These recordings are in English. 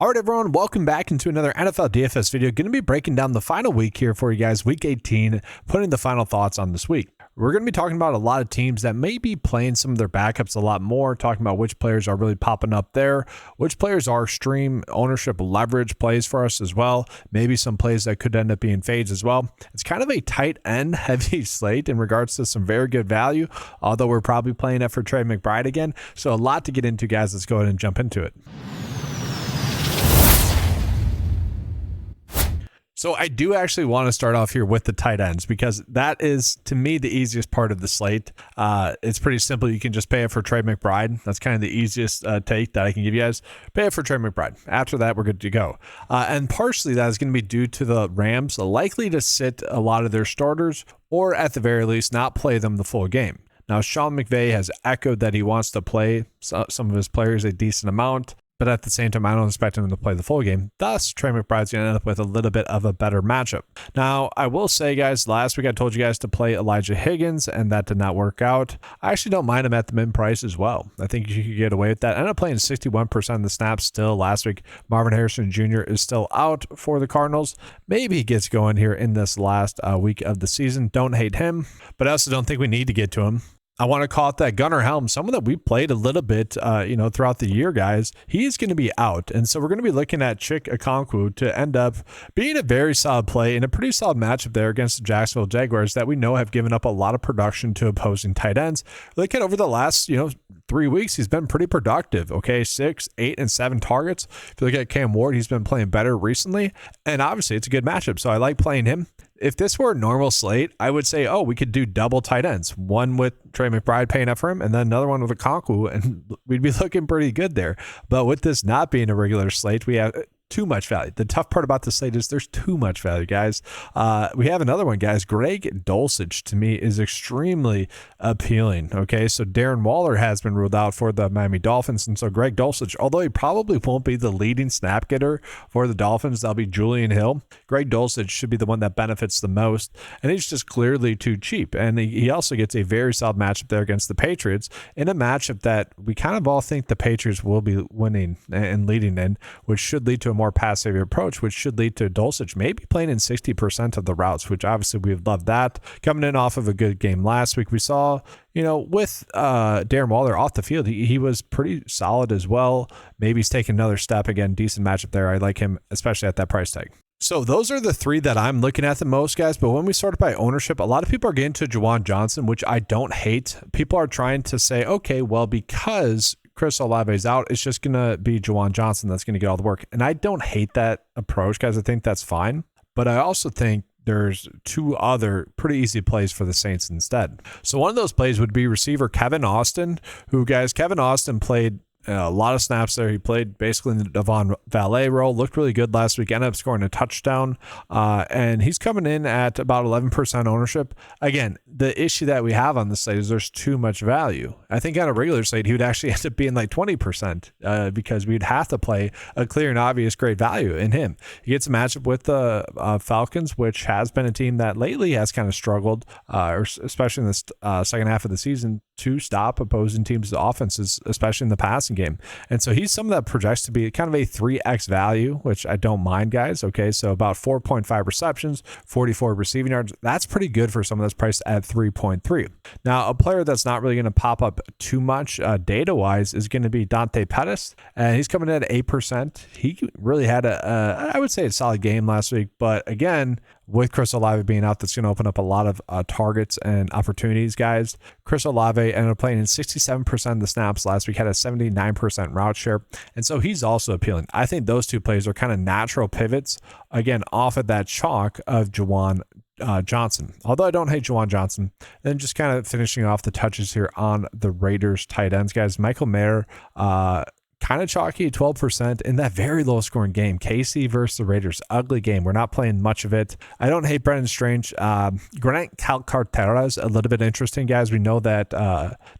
All right, everyone, welcome back into another NFL DFS video. Going to be breaking down the final week here for you guys, week 18, putting the final thoughts on this week. We're going to be talking about a lot of teams that may be playing some of their backups a lot more, talking about which players are really popping up there, which players are stream ownership leverage plays for us as well, maybe some plays that could end up being fades as well. It's kind of a tight end heavy slate in regards to some very good value, although we're probably playing it for Trey McBride again. So a lot to get into, guys. Let's go ahead and jump into it. So I do actually want to start off here with the tight ends because that is, to me, the easiest part of the slate. It's pretty simple. You can just pay it for Trey McBride. That's kind of the easiest take that I can give you guys. Pay it for Trey McBride. After that, we're good to go. And partially that is going to be due to the Rams likely to sit a lot of their starters or at the very least not play them the full game. Now, Sean McVay has echoed that he wants to play some of his players a decent amount, but at the same time, I don't expect him to play the full game. Thus, Trey McBride's going to end up with a little bit of a better matchup. Now, I will say, guys, last week I told you guys to play Elijah Higgins, and that did not work out. I actually don't mind him at the min price as well. I think you could get away with that. I ended up playing 61% of the snaps still last week. Marvin Harrison Jr. is still out for the Cardinals. Maybe he gets going here in this last week of the season. Don't hate him, but I also don't think we need to get to him. I want to call it that Gunnar Helm, someone that we played a little bit, throughout the year, guys. He's going to be out. And so we're going to be looking at Chick Okonkwo to end up being a very solid play in a pretty solid matchup there against the Jacksonville Jaguars that we know have given up a lot of production to opposing tight ends. Look at over the last, 3 weeks, he's been pretty productive. Okay, 6, 8, and 7 targets. If you look at Cam Ward, he's been playing better recently. And obviously, it's a good matchup. So I like playing him. If this were a normal slate, I would say, we could do double tight ends. One with Trey McBride paying up for him, and then another one with Okonkwo, and we'd be looking pretty good there. But with this not being a regular slate, we have too much value. The tough part about the slate is there's too much value, guys. We have another one, guys. Greg Dulcich, to me, is extremely appealing. Okay, so Darren Waller has been ruled out for the Miami Dolphins, and so Greg Dulcich, although he probably won't be the leading snap getter for the Dolphins, that'll be Julian Hill. Greg Dulcich should be the one that benefits the most, and he's just clearly too cheap. And he also gets a very solid matchup there against the Patriots in a matchup that we kind of all think the Patriots will be winning and leading in, which should lead to a more passive approach, which should lead to Dulcich maybe playing in 60% of the routes, which obviously we would love that. Coming in off of a good game last week, we saw, with Darren Waller off the field, he was pretty solid as well. Maybe he's taking another step. Again, decent matchup there. I like him, especially at that price tag. So those are the three that I'm looking at the most, guys. But when we start by ownership, a lot of people are getting to Juwan Johnson, which I don't hate. People are trying to say, okay, well, because Chris Olave is out, it's just going to be Juwan Johnson that's going to get all the work. And I don't hate that approach, guys. I think that's fine. But I also think there's two other pretty easy plays for the Saints instead. So one of those plays would be receiver Kevin Austin, who, guys, Kevin Austin played a lot of snaps there. He played basically in the Devon Valet role, looked really good last week, ended up scoring a touchdown, and he's coming in at about 11% ownership. Again, the issue that we have on this slate is there's too much value. I think on a regular slate, he would actually end up being like 20% because we'd have to play a clear and obvious great value in him. He gets a matchup with the Falcons, which has been a team that lately has kind of struggled, especially in the second half of the season, to stop opposing teams' offenses, especially in the passing game. And so he's someone that projects to be kind of a 3x value, which I don't mind, guys. Okay, so about 4.5 receptions, 44 receiving yards. That's pretty good for someone that's priced at 3.3. Now, a player that's not really going to pop up too much data-wise is going to be Dante Pettis, and he's coming in at 8%. He really had I would say a solid game last week, but again, with Chris Olave being out, that's going to open up a lot of targets and opportunities, guys. Chris Olave ended up playing in 67% of the snaps last week, had a 79% route share, and so he's also appealing. I think those two plays are kind of natural pivots, again, off of that chalk of Juwan Johnson. Although I don't hate Juwan Johnson. Then just kind of finishing off the touches here on the Raiders tight ends, guys. Michael Mayer, kind of chalky at 12% in that very low scoring game. KC versus the Raiders, ugly game. We're not playing much of it. I don't hate Brendan Strange. Grant Calcaterra is a little bit interesting, guys. We know that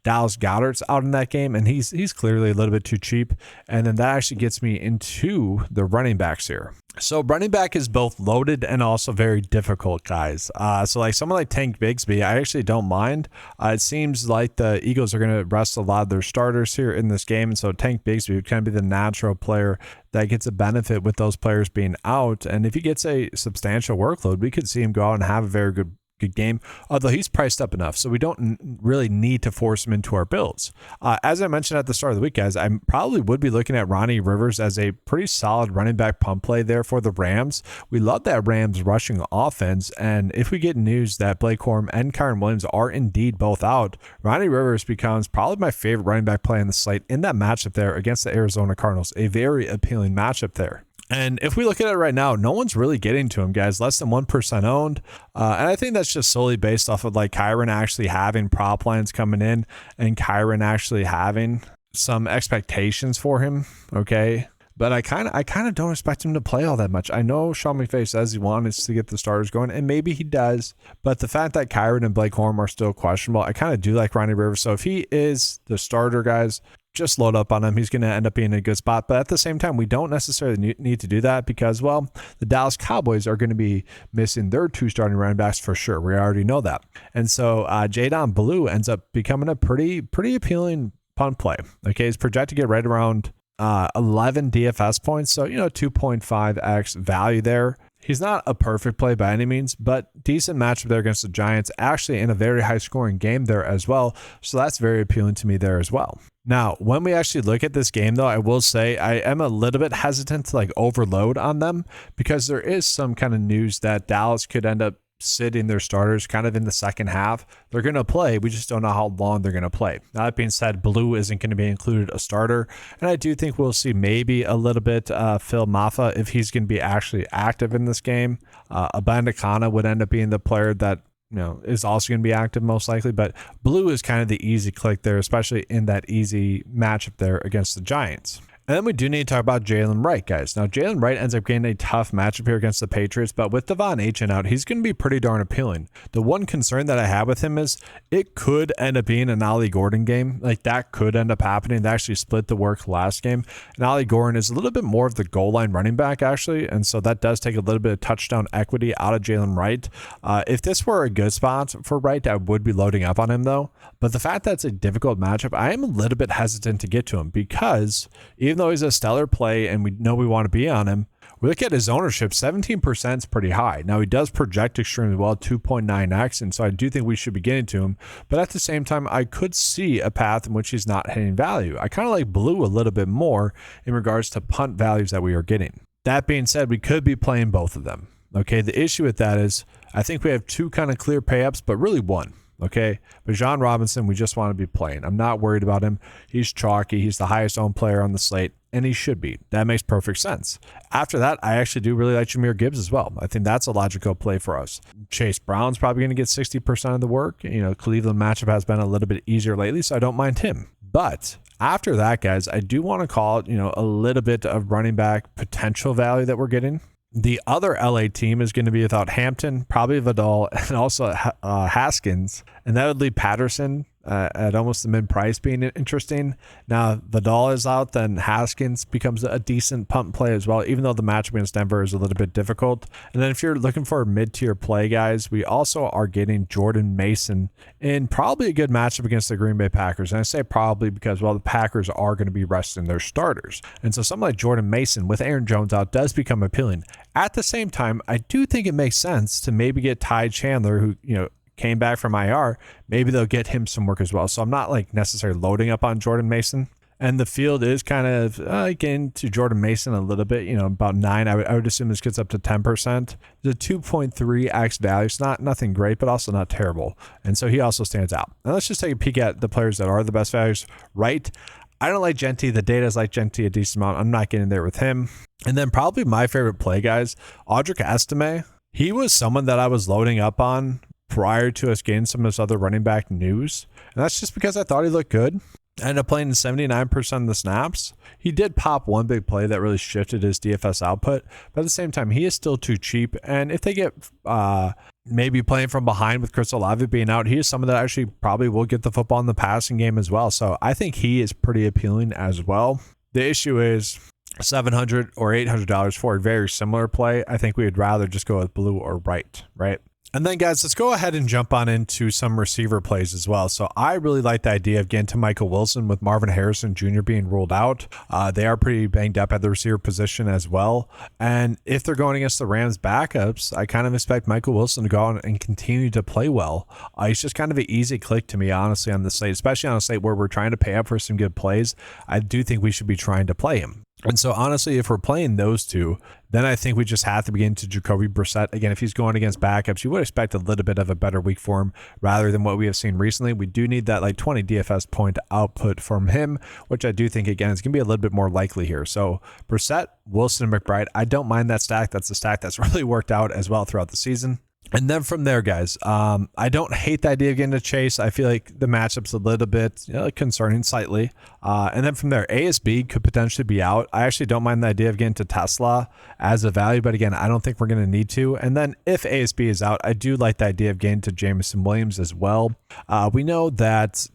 Dallas Goedert's out in that game, and he's clearly a little bit too cheap. And then that actually gets me into the running backs here. So running back is both loaded and also very difficult, guys. So like someone like Tank Bigsby, I actually don't mind. It seems like the Eagles are going to rest a lot of their starters here in this game. And so Tank Bigsby would kind of be the natural player that gets a benefit with those players being out. And if he gets a substantial workload, we could see him go out and have a very good game, although he's priced up enough, so we don't really need to force him into our builds. As I mentioned at the start of the week, guys, I probably would be looking at Ronnie Rivers as a pretty solid running back pump play there for the Rams. We love that Rams rushing offense, and if we get news that Blake Corum and Kyren Williams are indeed both out, Ronnie Rivers becomes probably my favorite running back play in the slate in that matchup there against the Arizona Cardinals, a very appealing matchup there. And if we look at it right now, no one's really getting to him, guys. Less than 1% owned. And I think that's just solely based off of like Kyren actually having prop lines coming in and Kyren actually having some expectations for him. Okay. But I kind of don't expect him to play all that much. I know Sean McVay says he wants to get the starters going, and maybe he does. But the fact that Kyren and Blake Corum are still questionable, I kind of do like Ronnie Rivers. So if he is the starter, guys, just load up on him. He's going to end up being in a good spot. But at the same time, we don't necessarily need to do that because, well, the Dallas Cowboys are going to be missing their 2 starting running backs for sure. We already know that. And so Jadon Blue ends up becoming a pretty appealing punt play. Okay, he's projected to get right around 11 DFS points. So, 2.5x value there. He's not a perfect play by any means, but decent matchup there against the Giants, actually in a very high scoring game there as well. So that's very appealing to me there as well. Now, when we actually look at this game, though, I will say I am a little bit hesitant to like overload on them because there is some kind of news that Dallas could end up sitting their starters kind of in the second half. They're going to play. We just don't know how long they're going to play. Now, that being said, Blue isn't going to be included a starter. And I do think we'll see maybe a little bit Phil Maffa if he's going to be actually active in this game. Abandakana would end up being the player that is also going to be active most likely. But Blue is kind of the easy click there, especially in that easy matchup there against the Giants. And then we do need to talk about Jalen Wright, guys. Now, Jalen Wright ends up getting a tough matchup here against the Patriots, but with Devon Achane out, he's going to be pretty darn appealing. The one concern that I have with him is it could end up being an Ollie Gordon game. Like, that could end up happening. They actually split the work last game. And Ollie Gordon is a little bit more of the goal line running back, actually, and so that does take a little bit of touchdown equity out of Jalen Wright. If this were a good spot for Wright, I would be loading up on him, though. But the fact that it's a difficult matchup, I am a little bit hesitant to get to him because even though he's a stellar play and we know we want to be on him, we look at his ownership, 17% is pretty high. Now, he does project extremely well, 2.9x, and so I do think we should be getting to him. But at the same time, I could see a path in which he's not hitting value. I kind of like Blue a little bit more in regards to punt values that we are getting. That being said, we could be playing both of them. Okay, the issue with that is I think we have 2 kind of clear pay-ups, but really 1. Okay, but John Robinson, we just want to be playing. I'm not worried about him. He's chalky. He's the highest owned player on the slate, and he should be. That makes perfect sense. After that, I actually do really like Jahmyr Gibbs as well. I think that's a logical play for us. Chase Brown's probably going to get 60% of the work. Cleveland matchup has been a little bit easier lately, so I don't mind him. But after that, guys, I do want to call it, a little bit of running back potential value that we're getting. The other LA team is going to be without Hampton, probably Vidal, and also Haskins. And that would leave Patterson at almost the mid-price being interesting. Now, Vidal is out, then Haskins becomes a decent punt play as well, even though the matchup against Denver is a little bit difficult. And then if you're looking for a mid-tier play, guys, we also are getting Jordan Mason in probably a good matchup against the Green Bay Packers. And I say probably because, well, the Packers are going to be resting their starters. And so something like Jordan Mason with Aaron Jones out does become appealing. At the same time, I do think it makes sense to maybe get Ty Chandler, who, came back from IR. Maybe they'll get him some work as well. So I'm not necessarily loading up on Jordan Mason. And the field is kind of getting to Jordan Mason a little bit, about 9. I would assume this gets up to 10%. The 2.3x value. It's nothing great, but also not terrible. And so he also stands out. Now let's just take a peek at the players that are the best values. Right. I don't like Genty. The data is like Genty a decent amount. I'm not getting there with him. And then probably my favorite play, guys, Audric Estime. He was someone that I was loading up on prior to us getting some of this other running back news. And that's just because I thought he looked good. I ended up playing 79% of the snaps. He did pop one big play that really shifted his DFS output. But at the same time, he is still too cheap. And if they get maybe playing from behind with Chris Olave being out, he is someone that actually probably will get the football in the passing game as well. So I think he is pretty appealing as well. The issue is $700 or $800 for a very similar play, I think we would rather just go with blue or right? And then, guys, let's go ahead and jump on into some receiver plays as well. So I really like the idea of getting to Michael Wilson with Marvin Harrison Jr. being ruled out. They are pretty banged up at the receiver position as well. And if they're going against the Rams backups, I kind of expect Michael Wilson to go on and continue to play well. He's just kind of an easy click to me, honestly, on the slate, especially on a slate where we're trying to pay up for some good plays. I do think we should be trying to play him. And so, honestly, if we're playing those two, then I think we just have to begin to Jacoby Brissett. Again, if he's going against backups, you would expect a little bit of a better week for him rather than what we have seen recently. We do need that 20 DFS point output from him, which I do think, again, is going to be a little bit more likely here. So Brissett, Wilson, and McBride, I don't mind that stack. That's a stack that's really worked out as well throughout the season. And then from there, guys, I don't hate the idea of getting to Chase. I feel like the matchup's a little bit concerning slightly. And then from there, ASB could potentially be out. I actually don't mind the idea of getting to Tesla as a value, but again, I don't think we're going to need to. And then if ASB is out, I do like the idea of getting to Jameson Williams as well. We know that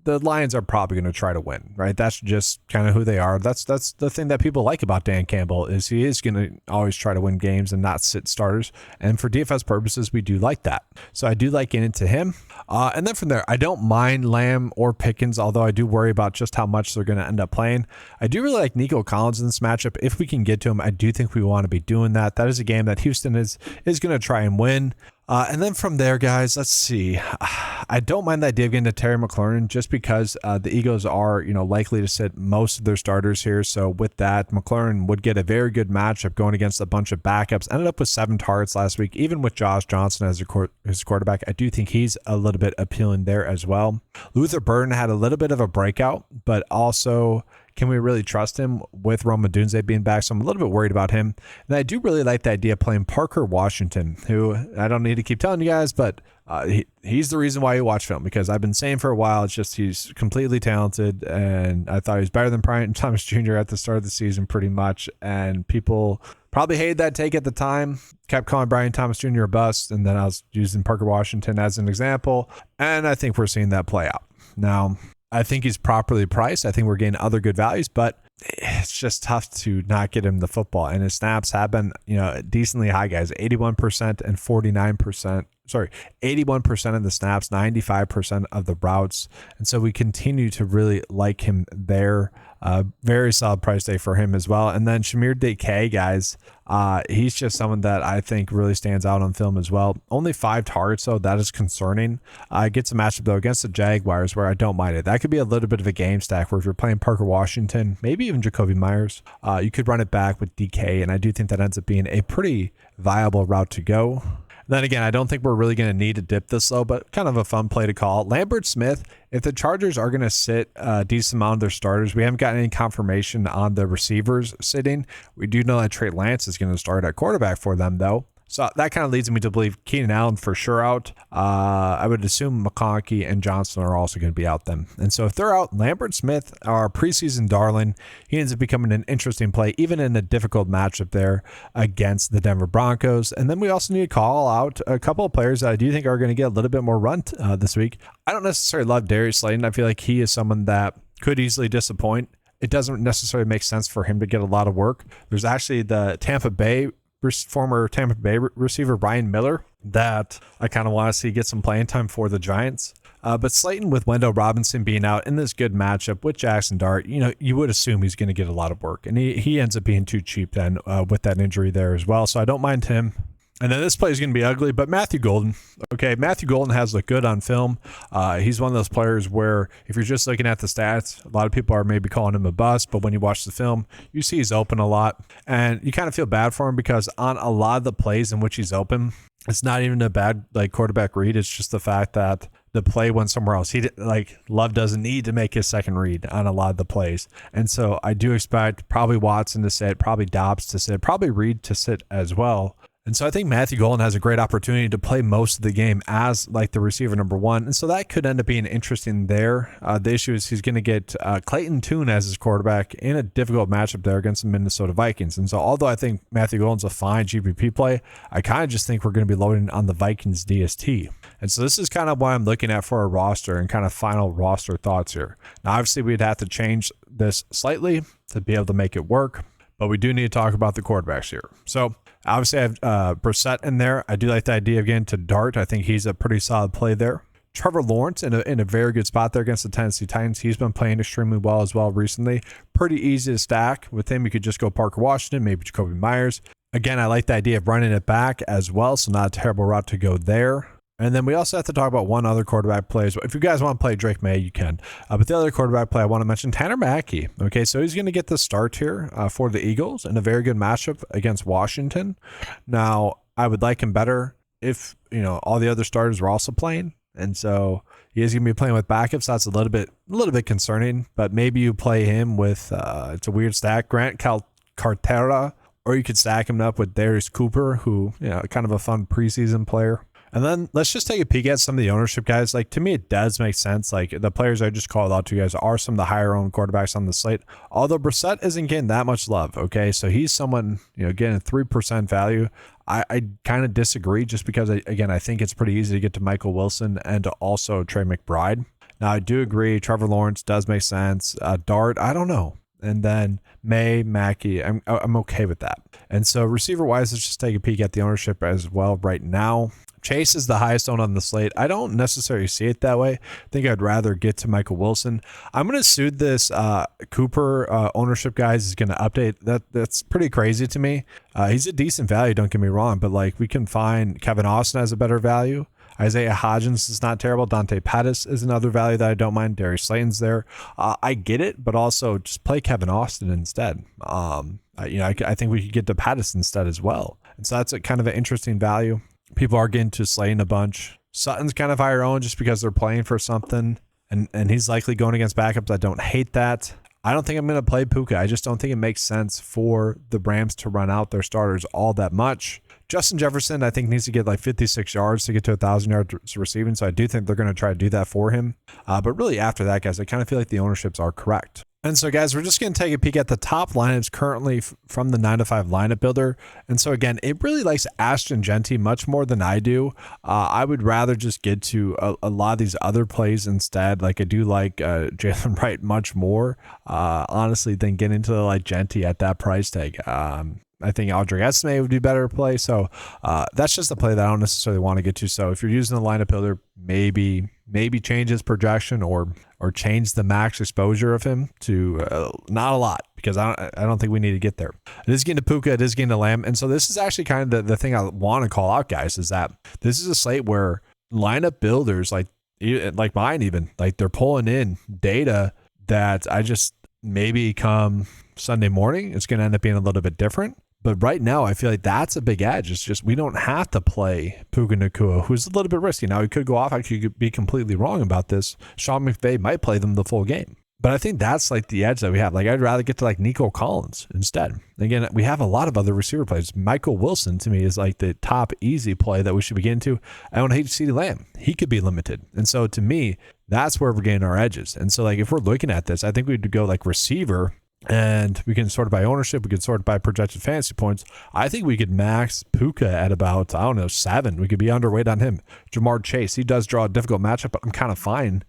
the Lions are probably going to try to win, right? That's just kind of who they are. That's the thing that people like about Dan Campbell is he is going to always try to win games and not sit starters. And for DFS purposes, we do like that. So I do like getting into him. And then from there, I don't mind Lamb or Pickens, although I do worry about just how much they're going to end up playing. I do really like Nico Collins in this matchup. If we can get to him, I do think we want to be doing that. That is a game that Houston is going to try and win. And then from there, guys, let's see. I don't mind the idea of getting to Terry McLaurin just because the Eagles are, likely to sit most of their starters here. So with that, McLaurin would get a very good matchup going against a bunch of backups. Ended up with 7 targets last week, even with Josh Johnson as his quarterback. I do think he's a little bit appealing there as well. Luther Burden had a little bit of a breakout, but also, can we really trust him with Rome Odunze being back? So I'm a little bit worried about him. And I do really like the idea of playing Parker Washington, who I don't need to keep telling you guys, but he's the reason why you watch film, because I've been saying for a while, it's just he's completely talented, and I thought he was better than Bryant Thomas Jr. at the start of the season pretty much, and people probably hated that take at the time, kept calling Bryant Thomas Jr. a bust, and then I was using Parker Washington as an example, and I think we're seeing that play out. Now, I think he's properly priced. I think we're getting other good values, but it's just tough to not get him the football. And his snaps have been, decently high, guys. 81% and 49%. Sorry, 81% of the snaps, 95% of the routes. And so we continue to really like him there. Very solid price day for him as well. And then Shamir DK, guys, he's just someone that I think really stands out on film as well. Only 5 targets, though. That is concerning. Gets a matchup, though, against the Jaguars where I don't mind it. That could be a little bit of a game stack where if you're playing Parker Washington, maybe even Jacoby Myers, you could run it back with DK. And I do think that ends up being a pretty viable route to go. Then again, I don't think we're really going to need to dip this low, but kind of a fun play to call. Lambert Smith, if the Chargers are going to sit a decent amount of their starters, we haven't gotten any confirmation on the receivers sitting. We do know that Trey Lance is going to start at quarterback for them, though. So that kind of leads me to believe Keenan Allen for sure out. I would assume McConkey and Johnson are also going to be out then. And so if they're out, Lambert Smith, our preseason darling, he ends up becoming an interesting play, even in a difficult matchup there against the Denver Broncos. And then we also need to call out a couple of players that I do think are going to get a little bit more run this week. I don't necessarily love Darius Slayton. I feel like he is someone that could easily disappoint. It doesn't necessarily make sense for him to get a lot of work. There's actually the former Tampa Bay receiver Ryan Miller that I kind of want to see get some playing time for the Giants. But Slayton with Wendell Robinson being out in this good matchup with Jackson Dart, you would assume he's going to get a lot of work. And he ends up being too cheap then with that injury there as well. So I don't mind him. And then this play is going to be ugly, but Matthew Golden. Okay, Matthew Golden has looked good on film. He's one of those players where if you're just looking at the stats, a lot of people are maybe calling him a bust, but when you watch the film, you see he's open a lot. And you kind of feel bad for him because on a lot of the plays in which he's open, it's not even a bad quarterback read. It's just the fact that the play went somewhere else. Love doesn't need to make his second read on a lot of the plays. And so I do expect probably Watson to sit, probably Dobbs to sit, probably Reed to sit as well. And so I think Matthew Golden has a great opportunity to play most of the game as the receiver number 1. And so that could end up being interesting there. The issue is he's going to get Clayton Tune as his quarterback in a difficult matchup there against the Minnesota Vikings. And so although I think Matthew Golden's a fine GPP play, I kind of just think we're going to be loading on the Vikings DST. And so this is kind of what I'm looking at for a roster and kind of final roster thoughts here. Now, obviously, we'd have to change this slightly to be able to make it work. but we do need to talk about the quarterbacks here. So obviously I have Brissett in there. I do like the idea of getting to Dart. I think he's a pretty solid play there. Trevor Lawrence in a very good spot there against the Tennessee Titans. He's been playing extremely well as well recently. Pretty easy to stack. With him, you could just go Parker Washington, maybe Jacoby Myers. Again, I like the idea of running it back as well, so not a terrible route to go there. And then we also have to talk about one other quarterback play. If you guys want to play Drake May, you can. But the other quarterback play I want to mention, Tanner Mackey. Okay, so he's going to get the start here for the Eagles in a very good matchup against Washington. Now, I would like him better if, all the other starters were also playing. And so he is going to be playing with backups. That's a little bit concerning. But maybe you play him with, it's a weird stack, Grant Cartera, or you could stack him up with Darius Cooper, who, kind of a fun preseason player. And then let's just take a peek at some of the ownership guys. Like, to me, it does make sense. Like, the players I just called out to you guys are some of the higher owned quarterbacks on the slate. Although Brissett isn't getting that much love. Okay, so he's someone, getting 3% value. I kind of disagree just because, I think it's pretty easy to get to Michael Wilson and to also Trey McBride. Now, I do agree. Trevor Lawrence does make sense. Dart, I don't know. And then Mackey, I'm okay with that. And so receiver-wise, let's just take a peek at the ownership as well right now. Chase is the highest owned on the slate. I don't necessarily see it that way. I think I'd rather get to Michael Wilson. I'm going to assume this Cooper ownership, guys, is going to update. That's pretty crazy to me. He's a decent value, don't get me wrong, but like we can find Kevin Austin has a better value. Isaiah Hodgins is not terrible. Dante Pettis is another value that I don't mind. Darius Slayton's there. I get it, but also just play Kevin Austin instead. I think we could get to Pettis instead as well. And so that's a kind of an interesting value. People are getting to Slayton a bunch. Sutton's kind of higher owned just because they're playing for something. And he's likely going against backups. I don't hate that. I don't think I'm going to play Puka. I just don't think it makes sense for the Rams to run out their starters all that much. Justin Jefferson, I think, needs to get like 56 yards to get to 1,000 yards receiving. So I do think they're going to try to do that for him. But really after that, guys, I kind of feel like the ownerships are correct. And so, guys, we're just going to take a peek at the top lineups currently from the 9-to-5 lineup builder. And so, again, it really likes Ashton Genty much more than I do. I would rather just get to a lot of these other plays instead. Like, I do like Jalen Wright much more, honestly, than getting into like Genty at that price tag. I think Audrey Esme would be better to play. So that's just a play that I don't necessarily want to get to. So if you're using the lineup builder, maybe change his projection or change the max exposure of him to not a lot, because I don't think we need to get there. It is getting to Puka, it is getting to Lamb. And so this is actually kind of the thing I want to call out, guys, is that this is a slate where lineup builders like mine even, like they're pulling in data that I just maybe come Sunday morning, it's going to end up being a little bit different. But right now, I feel like that's a big edge. It's just we don't have to play Puka Nacua, who's a little bit risky. Now, he could go off. I could be completely wrong about this. Sean McVay might play them the full game. But I think that's like the edge that we have. Like, I'd rather get to like Nico Collins instead. Again, we have a lot of other receiver plays. Michael Wilson, to me, is like the top easy play that we should be getting to. I don't hate CeeDee Lamb. He could be limited. And so to me, that's where we're getting our edges. And so like if we're looking at this, I think we'd go like receiver, and we can sort it by ownership. We can sort it by projected fantasy points. I think we could max Puka at about, 7. We could be underweight on him. Jamar Chase, he does draw a difficult matchup, but I'm kind of fine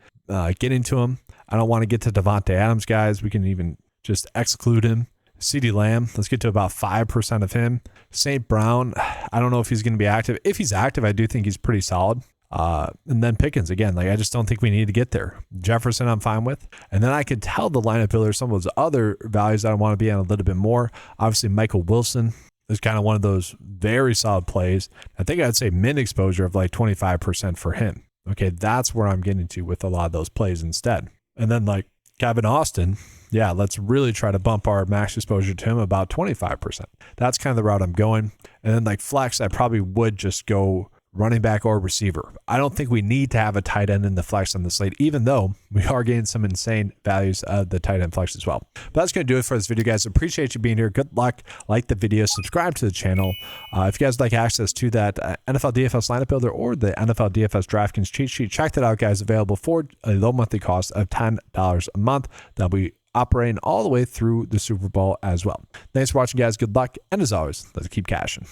getting to him. I don't want to get to Devontae Adams, guys. We can even just exclude him. CeeDee Lamb, let's get to about 5% of him. St. Brown, I don't know if he's going to be active. If he's active, I do think he's pretty solid. And then Pickens, again, like I just don't think we need to get there. Jefferson, I'm fine with. And then I could tell the lineup builder some of those other values that I want to be on a little bit more. Obviously, Michael Wilson is kind of one of those very solid plays. I think I'd say min exposure of like 25% for him. Okay, that's where I'm getting to with a lot of those plays instead. And then like Kevin Austin, yeah, let's really try to bump our max exposure to him about 25%. That's kind of the route I'm going. And then like flex, I probably would just go running back or receiver. I don't think we need to have a tight end in the flex on the slate, even though we are getting some insane values of the tight end flex as well. But that's going to do it for this video, guys. Appreciate you being here. Good luck. Like the video, subscribe to the channel. If you guys like access to that NFL DFS lineup builder or the NFL DFS DraftKings cheat sheet, check that out, guys. Available for a low monthly cost of $10 a month. That'll be operating all the way through the Super Bowl as well. Thanks for watching, guys. Good luck. And as always, let's keep cashing.